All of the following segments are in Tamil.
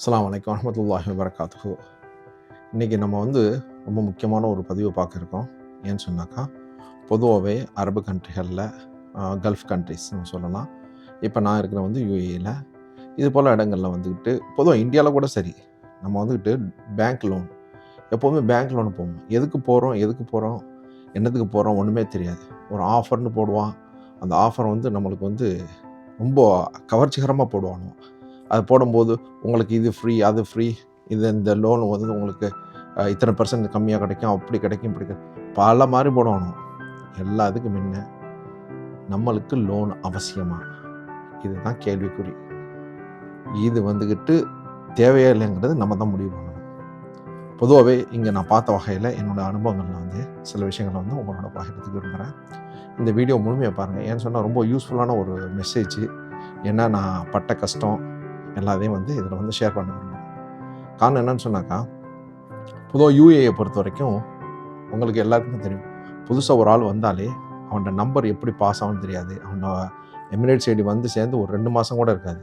அஸ்ஸலாமு அலைக்கும் வரஹ்மத்துல்லாஹி வபரகாத்துஹு. இன்றைக்கி நம்ம ரொம்ப முக்கியமான ஒரு பதிவை பார்க்க இருக்கோம். ஏன்னு சொன்னாக்கா, பொதுவாகவே அரபு கண்ட்ரிகளில் கல்ஃப் கண்ட்ரிஸ் நம்ம சொல்லலாம். இப்போ நான் இருக்கிற யுஏஇயில் இது போல் இடங்களில் பொதுவாக இந்தியாவில் கூட சரி, நம்ம பேங்க் லோன் எப்போவுமே பேங்க் லோன் போவோம். எதுக்கு போகிறோம் என்னத்துக்கு போகிறோம் ஒன்றுமே தெரியாது. ஒரு ஆஃபர்னு போடுவான். அந்த ஆஃபர் நம்மளுக்கு ரொம்ப கவர்ச்சிகரமாக போடுவானோ. அது போடும்போது உங்களுக்கு இது ஃப்ரீ அது ஃப்ரீ, இந்த லோன் உங்களுக்கு இத்தனை % கம்மியாக கிடைக்கும், அப்படி கிடைக்கும் இப்படி பல மாதிரி போடணும். எல்லாத்துக்கும் முன்ன நம்மளுக்கு லோன் அவசியமா? இதுதான் கேள்விக்குறி. இது தேவையா இல்லைங்கிறது நம்ம தான் முடிவு பண்ணணும். பொதுவாகவே இங்கே நான் பார்த்த வகையில் என்னோடய அனுபவங்களில் சில விஷயங்களை உங்களோட பகிர்றதுக்கு விரும்புகிறேன். இந்த வீடியோ முழுமையாக பாருங்கள். ஏன்னு சொன்னால் ரொம்ப யூஸ்ஃபுல்லான ஒரு மெசேஜ். ஏன்னா நான் பட்ட கஷ்டம் எல்லாத்தையும் இதில் ஷேர் பண்ண விரும்புகிறேன். காரணம் என்னன்னு சொன்னாக்கா, பொதுவாக யுஏயை பொறுத்த வரைக்கும் உங்களுக்கு எல்லாருக்குமே தெரியும். புதுசாக ஒரு ஆள் வந்தாலே அவனோட நம்பர் எப்படி பாஸ் ஆகும்னு தெரியாது. அவனோட எமிரேட்ஸ் ஐடி சேர்ந்து ஒரு 2 மாதம் கூட இருக்காது.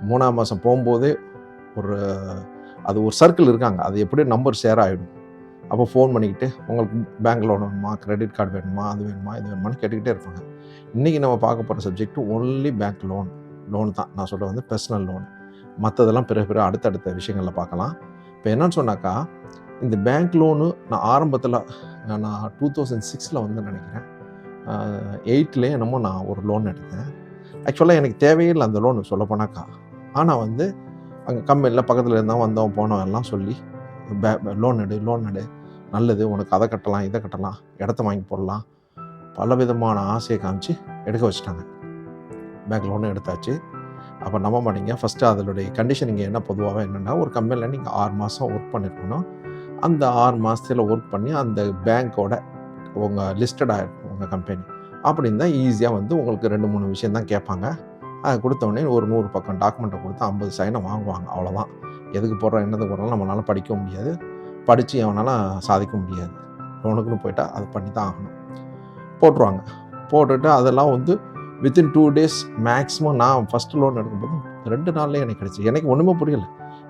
3ஆம் மாதம் போகும்போதே அது ஒரு சர்க்கிள் இருக்காங்க. அது எப்படியும் நம்பர் ஷேர் ஆகிடும். அப்போ ஃபோன் பண்ணிக்கிட்டு உங்களுக்கு பேங்க் லோன் வேணுமா, கிரெடிட் கார்டு வேணுமா, அது வேணுமா இது வேணுமான்னு கேட்டுக்கிட்டே இருப்பாங்க. இன்றைக்கி நம்ம பார்க்க போகிற சப்ஜெக்ட் ஒன்லி பேங்க் லோன் தான். நான் சொல்கிறது பர்சனல் லோன். மற்றதெல்லாம் பிறகு அடுத்தடுத்த விஷயங்களில் பார்க்கலாம். இப்போ என்னன்னு சொன்னாக்கா, இந்த பேங்க் லோனு நான் ஆரம்பத்தில் நான் 2006 நினைக்கிறேன் 8லே என்னமோ நான் ஒரு லோன் எடுத்தேன். ஆக்சுவலாக எனக்கு தேவையில்லை அந்த லோனு சொல்லப்போனாக்கா. ஆனால் அங்கே கம்பெனியில் பக்கத்தில் இருந்தால் வந்தோம் போனோம் எல்லாம் சொல்லி லோன் எடு நல்லது, உனக்கு அதை கட்டலாம் இதை கட்டலாம், இடத்த வாங்கி போடலாம், பல விதமான ஆசையை காமிச்சு எடுக்க வச்சுட்டாங்க. பேங்க் லோனு எடுத்தாச்சு. அப்போ நம்ப மாட்டீங்க, ஃபஸ்ட்டு அதனுடைய கண்டிஷன் இங்கே என்ன பொதுவாக என்னென்னா, ஒரு கம்பெனியில் நீங்கள் 6 மாதம் ஒர்க் பண்ணியிருக்கணும். அந்த 6 மாதத்தில் ஒர்க் பண்ணி அந்த பேங்க்கோட உங்கள் லிஸ்டட் ஆகிருக்கும் உங்கள் கம்பெனி. அப்படின்னு தான் ஈஸியாக உங்களுக்கு 2-3 விஷயம் தான் கேட்பாங்க. அதை கொடுத்தோடனே ஒரு 100 பக்கம் டாக்குமெண்ட்டை கொடுத்து 50 சைனை வாங்குவாங்க. அவ்வளோதான். எதுக்கு போடுறோம் என்னதுக்கு போடுறோம் நம்மளால படிக்க முடியாது, படித்து எவனாலும் சாதிக்க முடியாது. லோனுக்குன்னு போயிட்டால் அதை பண்ணி தான் ஆகணும். போட்டுருவாங்க. போட்டுட்டு அதெல்லாம் வித்தின் 2 டேஸ் மேக்ஸிமம். நான் ஃபஸ்ட்டு லோன் எடுக்கும்போது 2 நாள்லேயே எனக்கு கிடச்சி. எனக்கு ஒன்றுமே புரியலை.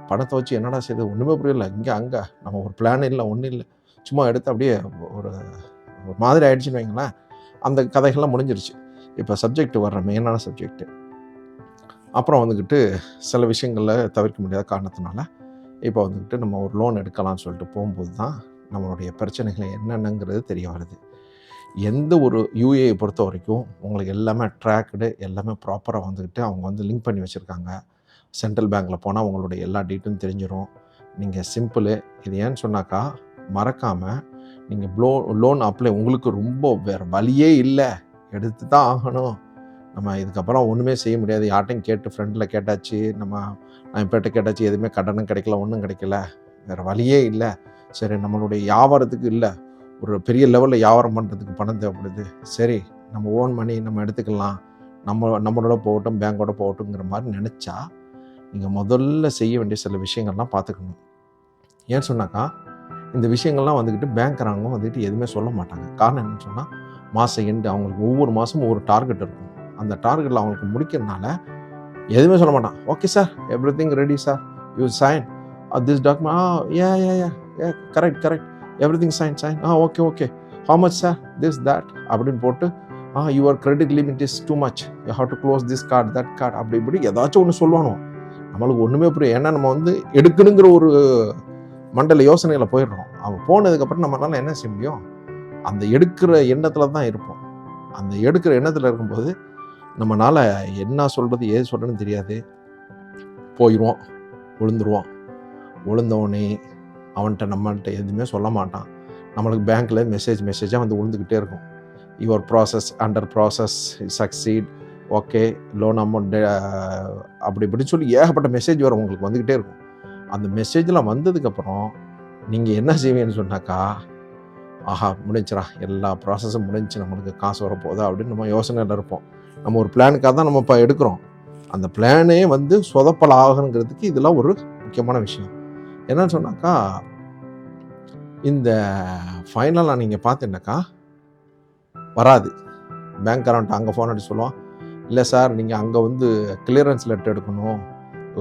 பணத்தை வச்சு என்னடா செய்யுது ஒன்றுமே புரியலை. இங்கே அங்கே நம்ம ஒரு பிளான் இல்லை, ஒன்றும் இல்லை. சும்மா எடுத்து அப்படியே ஒரு மாதிரி ஆகிடுச்சின்னு வைங்களேன். அந்த கதைகள்லாம் முடிஞ்சிருச்சு. இப்போ சப்ஜெக்ட் வர்ற மெயினான சப்ஜெக்ட்டு. அப்புறம் சில விஷயங்களில் தவிர்க்க முடியாத காரணத்தினால இப்போ நம்ம ஒரு லோன் எடுக்கலாம்னு சொல்லிட்டு போகும்போது தான் நம்மளுடைய பிரச்சனைகள் என்னென்னங்கிறது தெரிய வருது. எந்த ஒரு யுஏஐ பொறுத்த வரைக்கும் உங்களுக்கு எல்லாமே ட்ராக்டு, எல்லாமே ப்ராப்பராக அவங்க லிங்க் பண்ணி வச்சுருக்காங்க. சென்ட்ரல் பேங்க்கில் போனால் உங்களுடைய எல்லா டீட்டெயிலும் தெரிஞ்சிடும். நீங்கள் சிம்பிளு. இது ஏன்னு சொன்னாக்கா, மறக்காமல் நீங்கள் லோன் அப்ளை உங்களுக்கு ரொம்ப வேறு வழியே இல்லை, எடுத்து தான் ஆகணும். நம்ம இதுக்கப்புறம் ஒன்றுமே செய்ய முடியாது. யார்ட்டையும் கேட்டு ஃப்ரெண்டில் கேட்டாச்சு, நான் இப்போட்ட கேட்டாச்சு, எதுவுமே கடனும் கிடைக்கல, ஒன்றும் கிடைக்கல, வேறு வழியே இல்லை. சரி, நம்மளுடைய வியாபாரத்துக்கு இல்லை, ஒரு பெரிய லெவலில் வியாபாரம் பண்ணுறதுக்கு பணம் தேவைப்படுது. சரி, நம்ம ஓன் மணி நம்ம எடுத்துக்கலாம், நம்மளோட போகட்டும் பேங்கோட போகட்டுங்கிற மாதிரி நினச்சா, நீங்கள் முதல்ல செய்ய வேண்டிய சில விஷயங்கள்லாம் பார்த்துக்கணும். ஏன்னு சொன்னாக்கா, இந்த விஷயங்கள்லாம் பேங்க்காரங்க எதுவுமே சொல்ல மாட்டாங்க. காரணம் என்னன்னு சொன்னால், மாதம் எண்டு அவங்களுக்கு ஒவ்வொரு மாதமும் ஒரு டார்கெட் இருக்கும். அந்த டார்கெட்டில் அவங்களுக்கு முடிக்கிறதுனால எதுவுமே சொல்ல மாட்டான். Okay sir, everything ready sir, you sign this document. A correct everything sign okay how much sir this that அப்படின்னு போட்டு your credit limit is too much, you have to close this card that card அப்படி இப்படி ஏதாச்சும் ஒன்று சொல்லுவானோ. நம்மளுக்கு ஒன்றுமே புரியும். ஏன்னா நம்ம எடுக்கணுங்கிற ஒரு மண்டல யோசனையில் போயிடுறோம். அவன் போனதுக்கப்புறம் நம்மளால என்ன செய்ய முடியும்? அந்த எடுக்கிற எண்ணத்தில் தான் இருப்போம். அந்த எடுக்கிற எண்ணத்தில் இருக்கும்போது நம்மளால் என்ன சொல்கிறது ஏது சொல்கிறதுன்னு தெரியாது. போயிடுவோம், விழுந்துருவோம். விழுந்தவொடனே நம்மள்கிட்ட எதுவுமே சொல்ல மாட்டான். நம்மளுக்கு பேங்க்கில் மெசேஜாக விழுந்துக்கிட்டே இருக்கும். Your process under process, succeed, okay, loan amount அப்படி இப்படின்னு சொல்லி ஏகப்பட்ட மெசேஜ் வரும், உங்களுக்கு வந்துக்கிட்டே இருக்கும். அந்த மெசேஜெலாம் வந்ததுக்கப்புறம் நீங்கள் என்ன செய்வீங்கன்னு சொன்னாக்கா, ஆஹா முடிஞ்சிடா, எல்லா ப்ராசஸும் முடிஞ்சு, நம்மளுக்கு காசு வரப்போகுதா அப்படின்னு நம்ம யோசனையில் இருப்போம். நம்ம ஒரு பிளானுக்காக தான் நம்ம இப்போ எடுக்கிறோம். அந்த பிளானே சொதப்பல் ஆகுங்கிறதுக்கு இதெல்லாம் ஒரு முக்கியமான விஷயம். என்னன்னு சொன்னாக்கா, இந்த ஃபைனலாக நீங்கள் பார்த்தீங்கன்னாக்கா வராது. பேங்க்காரன்ட்டு அங்கே ஃபோன் அடிச்சு சொல்லுவான், இல்லை சார் நீங்கள் அங்கே கிளியரன்ஸ் லெட்டர் எடுக்கணும்,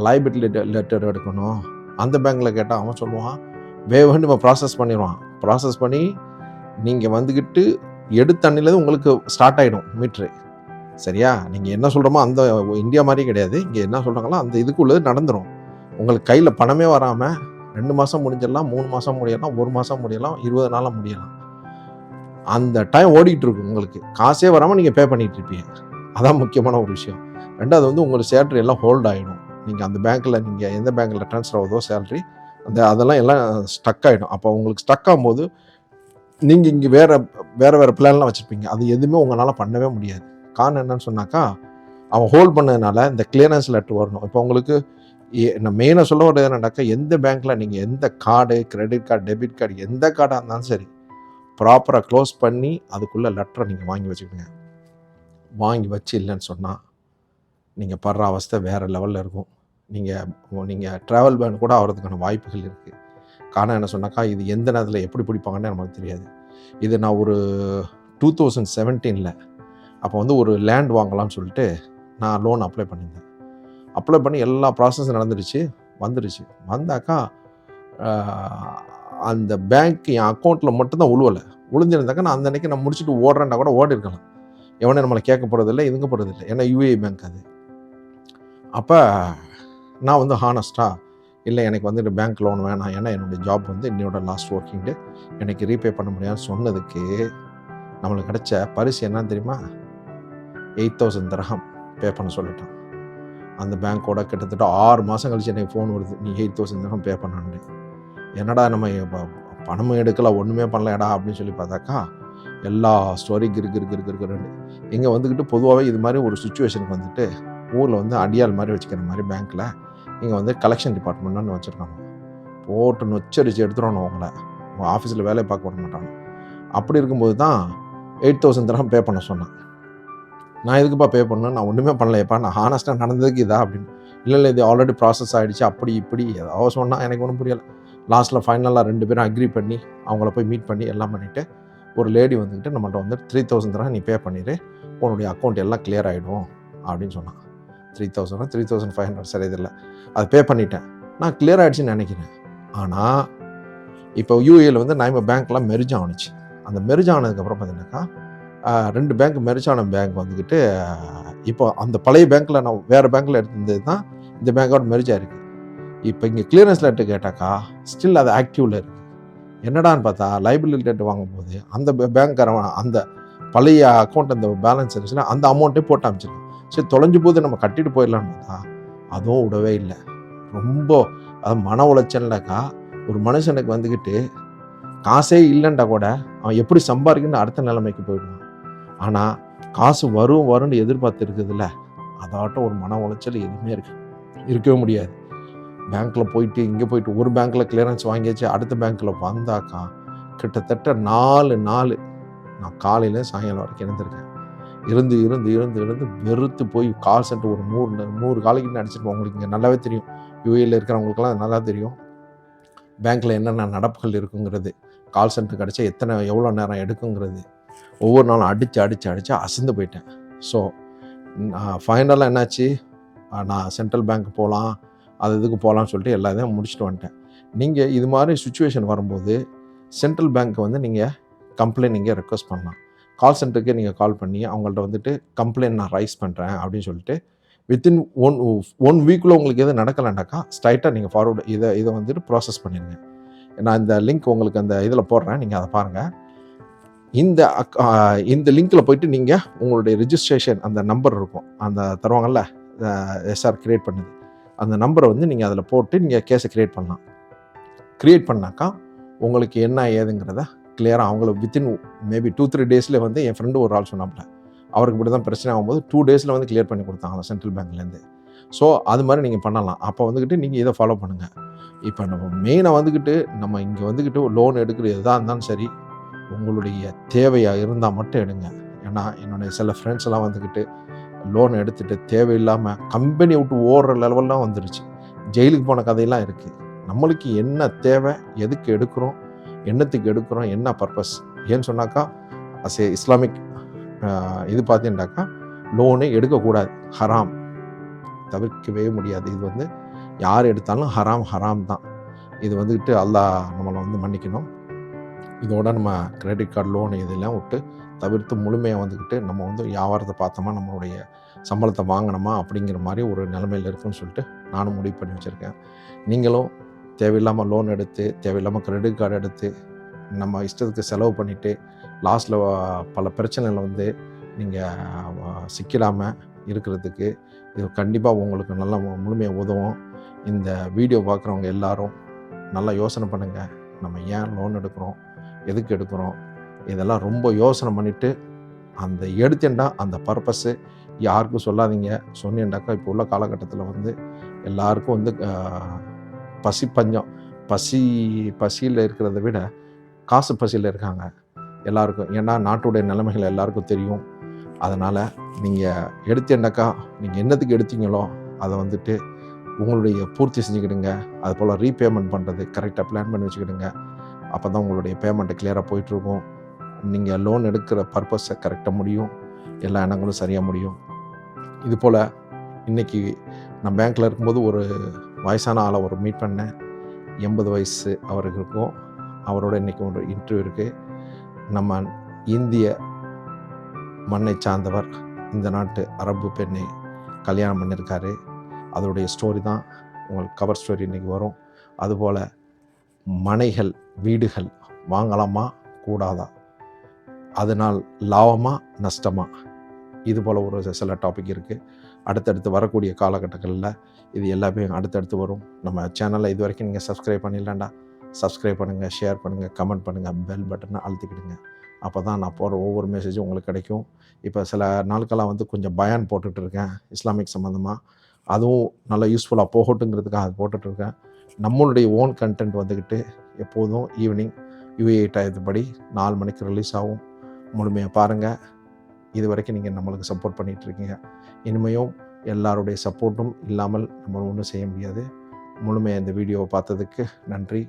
லைபிலிட்டி லெட்டர் எடுக்கணும். அந்த பேங்க்கில் கேட்டால் அவன் சொல்லுவான் வேவ் நம்ம ப்ராசஸ் பண்ணிடுவான். ப்ராசஸ் பண்ணி நீங்கள் வந்துக்கிட்டு எடுத்த அன்னிலேருந்து உங்களுக்கு ஸ்டார்ட் ஆகிடும் மீட்ரு. சரியா? நீங்கள் என்ன சொல்கிறோமோ அந்த இந்தியா மாதிரி கிடையாது. இங்கே என்ன சொல்கிறாங்களோ அந்த இதுக்குள்ளே நடந்துடும். உங்களுக்கு கையில் பணமே வராமல் 2 மாதம் முடிஞ்சிடலாம், 3 மாதம் முடியலாம், 1 மாதம் முடியலாம், 20 நாளாக முடியலாம். அந்த டைம் ஓடிட்டு இருக்கும். உங்களுக்கு காசே வராமல் நீங்கள் பே பண்ணிகிட்டு இருப்பீங்க. அதான் முக்கியமான ஒரு விஷயம். ரெண்டாவது வந்து உங்களுக்கு சேலரி எல்லாம் ஹோல்ட் ஆகிடும். நீங்கள் அந்த பேங்க்கில் நீங்கள் எந்த பேங்க்கில் ட்ரான்ஸ்ஃபர் ஆகுதோ சேலரி அதெல்லாம் எல்லாம் ஸ்டக் ஆகிடும். அப்போ உங்களுக்கு ஸ்டக் ஆகும்போது நீங்கள் இங்கே வேறு பிளான்லாம் வச்சுருப்பீங்க. அது எதுவுமே உங்களால் பண்ணவே முடியாது. காரணம் என்னன்னு சொன்னாக்கா அவன் ஹோல்ட் பண்ணதுனால இந்த கிளியரன்ஸ் லெட்டர் வரணும். இப்போ உங்களுக்கு நான் மெயினாக சொல்ல வரது என்னன்னாக்கா எந்த பேங்க்கில் நீங்கள் எந்த card, credit card, debit card எந்த கார்டாக இருந்தாலும் சரி ப்ராப்பராக க்ளோஸ் பண்ணி அதுக்குள்ளே லெட்டரை நீங்கள் வாங்கி வச்சுக்கோங்க. வாங்கி வச்சு இல்லைன்னு சொன்னால் நீங்கள் படுற அவஸ்தை வேறு லெவலில் இருக்கும். நீங்கள் ட்ராவல் பேன் கூட ஆகிறதுக்கான வாய்ப்புகள் இருக்குது. காரணம் என்ன சொன்னாக்கா இது எந்த நேரத்தில் எப்படி பிடிப்பாங்கன்னு நமக்கு தெரியாது. இது நான் ஒரு 2017 அப்போ வந்து ஒரு லேண்ட் வாங்கலாம்னு சொல்லிட்டு நான் லோன் அப்ளை பண்ணியிருந்தேன். அப்ளை பண்ணி எல்லா ப்ராசஸும் வந்துருச்சு. வந்தாக்கா அந்த பேங்க் என் அக்கௌண்ட்டில் மட்டும்தான் விழுந்திருந்தாக்கா நான் அந்த அன்றைக்கி நான் முடிச்சுட்டு ஓடுறேன்னா கூட ஓடி இருக்கலாம். எவனே நம்மளை கேட்க போகிறதில்லை, இதுங்க போகிறதில்லை. ஏன்னா யூஏஇ பேங்க் அது. அப்போ நான் வந்து ஹானஸ்ட்டாக இல்லை எனக்கு வந்துட்டு பேங்க் லோன் வேணாம், ஏன்னா என்னுடைய ஜாப் வந்து என்னோட லாஸ்ட் ஒர்க்கிங் டே எனக்கு ரீபே பண்ண முடியாதுன்னு சொன்னதுக்கு நம்மளுக்கு கிடைச்ச பரிசு என்னன்னு தெரியுமா? 8,000 திரஹம் பே பண்ண சொல்லிட்டான். அந்த பேங்க்கோட கிட்டத்தட்ட 6 மாதம் கழிச்சு எனக்கு ஃபோன் வருது, நீ 8,000 திரஹம் பே பண்ணான்னு. என்னடா நம்ம பணமும் எடுக்கல, ஒன்றுமே பண்ணலடா அப்படின்னு சொல்லி பார்த்தாக்கா எல்லா ஸ்டோரி கிருன்னு இங்கே வந்துக்கிட்டு பொதுவாகவே இது மாதிரி ஒரு சுச்சுவேஷனுக்கு வந்துட்டு ஊரில் வந்து அடியால் மாதிரி வச்சுக்கிற மாதிரி பேங்க்கில் இங்கே வந்து கலெக்ஷன் டிபார்ட்மெண்ட்னு வச்சுருக்காங்க. போட்டு நொச்சரிச்சு எடுத்துடணும் அவங்கள, உங்கள் ஆஃபீஸில் வேலையை பார்க்க விட மாட்டாங்க. அப்படி இருக்கும்போது தான் 8,000 திரஹம் பே பண்ண சொன்னான். நான் எதுக்குப்பா பே பண்ணணும், நான் ஒன்றுமே பண்ணலையப்பா, நான் ஹானஸ்ட்டாக நடந்ததுக்கு இதா அப்படின்னு. இல்லை இது ஆல்ரெடி ப்ராசஸ் ஆகிடுச்சு, அப்படி இப்படி ஏதாவது சொன்னால் எனக்கு ஒன்றும் புரியலை. லாஸ்ட்டில் ஃபைனலாக 2 பேரும் அக்ரி பண்ணி அவங்கள போய் மீட் பண்ணி எல்லாம் பண்ணிவிட்டு ஒரு லேடி வந்துக்கிட்டு நம்மள்ட்ட வந்து 3,000 திரஹம் நீ பே பண்ணிடு, உன்னுடைய அக்கௌண்ட் எல்லாம் கிளியர் ஆகிடும் அப்படின்னு சொன்னான். 3,000 3,500 சரி இதில்லை, அதை பே பண்ணிட்டேன். நான் கிளியர் ஆகிடுச்சின்னு நினைக்கிறேன். ஆனால் இப்போ யூஏயில் வந்து நம்ம பேங்க்லாம் மெர்ஜ் ஆணுச்சு. அந்த மெர்ஜ் ஆனதுக்கப்புறம் பார்த்தீங்கன்னாக்கா 2 பேங்க் மெர்ஜ் ஆன பேங்க் வந்துக்கிட்டு இப்போ அந்த பழைய பேங்க்கில் நான் வேறு பேங்க்கில் எடுத்திருந்தது தான் இந்த பேங்க்கோட மெர்ஜ் ஆகிருக்கு. இப்போ இங்கே கிளியரன்ஸ் லெட்டர் கேட்டாக்கா ஸ்டில் அது ஆக்டிவில் இருக்குது. என்னடான்னு பார்த்தா லைபிலிட்டி லெட்டர் வாங்கும்போது அந்த பேங்க்காரன் அந்த பழைய அக்கௌண்ட் அந்த பேலன்ஸ் இருந்துச்சுன்னா அந்த அமௌண்ட்டே போட்டு அமைச்சிருக்கேன். சரி தொலைஞ்சு போது நம்ம கட்டிட்டு போயிடலான்னு பார்த்தா அதுவும் விடவே இல்லை. ரொம்ப அது மன உளைச்சல்னாக்கா ஒரு மனுஷனுக்கு வந்துக்கிட்டு காசே இல்லைன்டா கூட அவன் எப்படி சம்பாதிக்கணும்னு அடுத்த நிலைமைக்கு போயிடுவான். ஆனால் காசு வரும்னு எதிர்பார்த்து இருக்குதுல்ல, அதாட்டம் ஒரு மன உளைச்சல் எதுவுமே இருக்கவே முடியாது. பேங்க்கில் போயிட்டு இங்கே போயிட்டு ஒரு பேங்க்கில் கிளியரன்ஸ் வாங்கியாச்சு, அடுத்த பேங்க்கில் வந்தாக்கா கிட்டத்தட்ட 4 நாள் நான் காலையில் சாயங்காலம் வரைக்கும் இருந்திருக்கேன். இருந்து வெறுத்து போய் கால் சென்டர் ஒரு 100 காலைக்கு அடிச்சிருப்போம். உங்களுக்கு இங்கே நல்லாவே தெரியும், யூஏயில் இருக்கிறவங்களுக்குலாம் நல்லா தெரியும் பேங்க்கில் என்னென்ன நடப்புகள் இருக்குங்கிறது, கால் சென்டருக்கு அடித்தா எவ்வளோ நேரம் எடுக்குங்கிறது. ஒவ்வொரு நாளும் அடித்து அசந்து போயிட்டேன். ஸோ ஃபைனலாக என்னாச்சு, நான் சென்ட்ரல் பேங்க் போகலாம், இதுக்கு போகலான்னு சொல்லிட்டு எல்லாத்தையும் முடிச்சுட்டு வந்துட்டேன். நீங்கள் இது மாதிரி சுச்சுவேஷன் வரும்போது சென்ட்ரல் பேங்க்கை வந்து நீங்கள் கம்ப்ளைண்ட் நீங்கள் ரெக்வஸ்ட் பண்ணலாம். கால் சென்டருக்கே நீங்கள் கால் பண்ணி அவங்கள்ட்ட வந்துட்டு கம்ப்ளைண்ட் நான் ரைஸ் பண்ணுறேன் அப்படின்னு சொல்லிட்டு வித்தின் ஒன் வீக்கில் உங்களுக்கு எதுவும் நடக்கலைன்னாக்கா ஸ்ட்ரைட்டாக நீங்கள் ஃபார்வர்டு இதை வந்துட்டு ப்ராசஸ் பண்ணிடுங்க. நான் இந்த லிங்க் உங்களுக்கு அந்த இதில் போடுறேன், நீங்கள் அதை பாருங்கள். இந்த லிங்க்கில் போயிட்டு நீங்கள் உங்களுடைய ரிஜிஸ்ட்ரேஷன் அந்த நம்பர் இருக்கும், அந்த தருவாங்கள்ல எஸ்ஆர் கிரியேட் பண்ணுது, அந்த நம்பரை வந்து நீங்கள் அதில் போட்டு நீங்கள் கேஸை க்ரியேட் பண்ணலாம். க்ரியேட் பண்ணாக்கா உங்களுக்கு என்ன ஏதுங்கிறத கிளியராக அவங்கள வித்தின் மேபி 2-3 டேஸில் வந்து என் ஃப்ரெண்டு ஒரு ஆள் சொன்னாப்புல, அவருக்கு இப்படி தான் பிரச்சனை ஆகும்போது 2 டேஸில் வந்து கிளியர் பண்ணி கொடுத்தாங்களா சென்ட்ரல் பேங்க்லேருந்து. ஸோ அது மாதிரி நீங்கள் பண்ணலாம். அப்போ வந்துக்கிட்டு நீங்கள் இதை ஃபாலோ பண்ணுங்கள். இப்போ நம்ம மெயினாக வந்துக்கிட்டு நம்ம இங்கே வந்துக்கிட்டு லோன் எடுக்கிற எதாக இருந்தாலும் சரி, உங்களுடைய தேவையாக இருந்தால் மட்டும் எடுங்க. ஏன்னா என்னுடைய சில ஃப்ரெண்ட்ஸ் எல்லாம் வந்துக்கிட்டு லோன் எடுத்துகிட்டு தேவையில்லாமல் கம்பெனி விட்டு ஓடுற லெவல்லாம் வந்துருச்சு. ஜெயிலுக்கு போன கதையெல்லாம் இருக்குது. நம்மளுக்கு என்ன தேவை, எதுக்கு எடுக்கிறோம், என்னத்துக்கு எடுக்கிறோம், என்ன பர்பஸ், ஏன்னு சொன்னாக்கா இஸ்லாமிக் இது பார்த்தீங்கன்னாக்கா லோனே எடுக்கக்கூடாது, ஹராம், தவிர்க்கவே முடியாது. இது வந்து யார் எடுத்தாலும் ஹராம் ஹராம் தான். இது வந்துக்கிட்டு அல்லாஹ் நம்மளை வந்து மன்னிக்கணும். இதோட நம்ம கிரெடிட் கார்டு லோன் இதெல்லாம் விட்டு தவிர்த்து முழுமையாக வந்துக்கிட்டு நம்ம வந்து வியாபாரத்தை பார்த்தோமா, நம்மளுடைய சம்பளத்தை வாங்கினோமா அப்படிங்கிற மாதிரி ஒரு நிலைமையில் இருக்குன்னு சொல்லிட்டு நானும் முடிவு பண்ணி வச்சுருக்கேன். நீங்களும் தேவையில்லாமல் லோன் எடுத்து, தேவையில்லாமல் கிரெடிட் கார்டு எடுத்து, நம்ம இஷ்டத்துக்கு செலவு பண்ணிவிட்டு லாஸ்ட்டில் பல பிரச்சனைகள் வந்து நீங்கள் சிக்கிடாமல் இருக்கிறதுக்கு இது கண்டிப்பாக உங்களுக்கு நல்லா முழுமையாக உதவும். இந்த வீடியோ பார்க்குறவங்க எல்லாரும் நல்லா யோசனை பண்ணுங்கள். நம்ம ஏன் லோன் எடுக்கிறோம், எதுக்கு எடுக்கிறோம், இதெல்லாம் ரொம்ப யோசனை பண்ணிவிட்டு அந்த எடுத்தேன்டா அந்த பர்பஸ்ஸு யாருக்கும் சொல்லாதீங்க. சொன்னேன்டாக்கா இப்போ உள்ள காலகட்டத்தில் வந்து எல்லாருக்கும் வந்து பஞ்சம் பசியில் இருக்கிறத விட காசு பசியில் இருக்காங்க எல்லாருக்கும். ஏன்னா நாட்டுடைய நிலைமைகள் எல்லாருக்கும் தெரியும். அதனால் நீங்கள் எடுத்தேன்டாக்கா நீங்கள் என்னத்துக்கு எடுத்தீங்களோ அதை வந்துட்டு உங்களுடைய பூர்த்தி செஞ்சுக்கிடுங்க. அதுபோல் ரீபேமெண்ட் பண்ணுறது கரெக்டாக பிளான் பண்ணி வச்சுக்கிடுங்க. அப்போ தான் உங்களுடைய பேமெண்ட்டு கிளியராக போயிட்டுருக்கும். நீங்கள் லோன் எடுக்கிற பர்பஸை கரெக்டாக முடியும், எல்லா எண்ணங்களும் சரியாக முடியும். இது போல் இன்றைக்கி நான் பேங்க்கில் இருக்கும்போது ஒரு வயசான ஆளை ஒரு மீட் பண்ணேன். 80 வயசு அவருக்கு இருக்கும். அவரோட இன்றைக்கி ஒரு இன்டர்வியூ இருக்குது. நம்ம இந்திய மண்ணை சார்ந்தவர், இந்த நாட்டு அரபு பெண்ணை கல்யாணம் பண்ணியிருக்காரு. அதோடைய ஸ்டோரி தான் உங்களுக்கு கவர் ஸ்டோரி இன்றைக்கி வரும். அதுபோல் மனைகள், வீடுகள் வாங்கலாமா கூடாதா, அதனால் லாபமா நஷ்டமா, இது போல் ஒரு சில டாபிக் இருக்குது. அடுத்தடுத்து வரக்கூடிய காலகட்டங்களில் இது எல்லாமே அடுத்தடுத்து வரும். நம்ம சேனலில் இது வரைக்கும் நீங்கள் சப்ஸ்கிரைப் பண்ணிடலாண்டா, சப்ஸ்கிரைப் பண்ணுங்கள், ஷேர் பண்ணுங்கள், கமெண்ட் பண்ணுங்கள், பெல் பட்டனை அழுத்திக்கிடுங்க. அப்போ தான் நான் போடுற ஒவ்வொரு மெசேஜும் உங்களுக்கு கிடைக்கும். இப்போ சில நாட்களாக வந்து கொஞ்சம் பயான் போட்டுட்ருக்கேன் இஸ்லாமிக் சம்மந்தமாக. அதுவும் நல்லா யூஸ்ஃபுல்லாக போகட்டுங்கிறதுக்காக அது போட்டுட்ருக்கேன். நம்மளுடைய ஓன் கண்டென்ட் வந்துக்கிட்டு எப்போதும் ஈவினிங் UAE டயத்துப்படி 4 மணிக்கு ரிலீஸ் ஆகும். முழுமையாக பாருங்கள். இது வரைக்கும் நீங்கள் நம்மளுக்கு சப்போர்ட் பண்ணிகிட்ருக்கீங்க. இனிமேயும் எல்லாருடைய சப்போர்ட்டும் இல்லாமல் நம்ம ஒன்றும் செய்ய முடியாது. முழுமையாக இந்த வீடியோவை பார்த்ததுக்கு நன்றி.